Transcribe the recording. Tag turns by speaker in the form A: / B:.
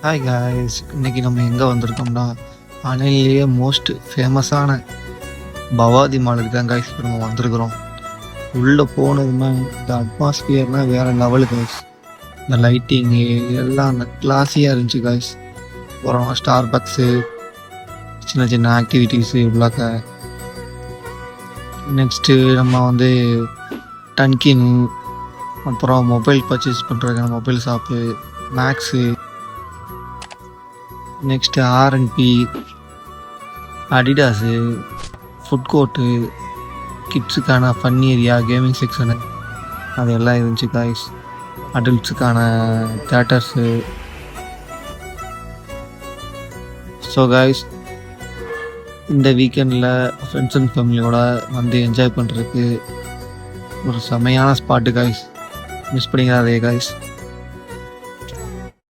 A: Hi guys, இன்னைக்கு நம்ம எங்கே வந்திருக்கோம்னா அணையிலேயே மோஸ்ட் ஃபேமஸான பவாதி மாலுக்கு தான் காய்ஸ் இப்போ நம்ம வந்திருக்கிறோம். உள்ளே போனதுன்னா இந்த அட்மாஸ்பியர்னால் வேறு லெவலு காய்ஸ். இந்த லைட்டிங்கு எல்லாம் அந்த கிளாஸியாக இருந்துச்சு காய்ஸ். அப்புறம் ஸ்டார் பக்ஸு, சின்ன சின்ன ஆக்டிவிட்டீஸு உள்ளாக்க. நெக்ஸ்ட்டு நம்ம வந்து டன்கின், அப்புறம் மொபைல் பர்ச்சேஸ் பண்ணுறதுக்கான mobile shop, Max, next RNB, Adidas, food court, கிட்ஸுக்கான ஃபன் ஏரியா, கேமிங் செக்ஷனு அது எல்லாம் இருந்துச்சு காய்ஸ். அடல்ட்ஸுக்கான தேட்டர்ஸு. ஸோ காய்ஸ், இந்த வீக்கெண்டில் ஃப்ரெண்ட்ஸ் அண்ட் ஃபேமிலியோட வந்து என்ஜாய் பண்ணுறதுக்கு ஒரு செமையான ஸ்பாட்டு காய்ஸ். மிஸ் பண்ணிக்காதே காய்ஸ்.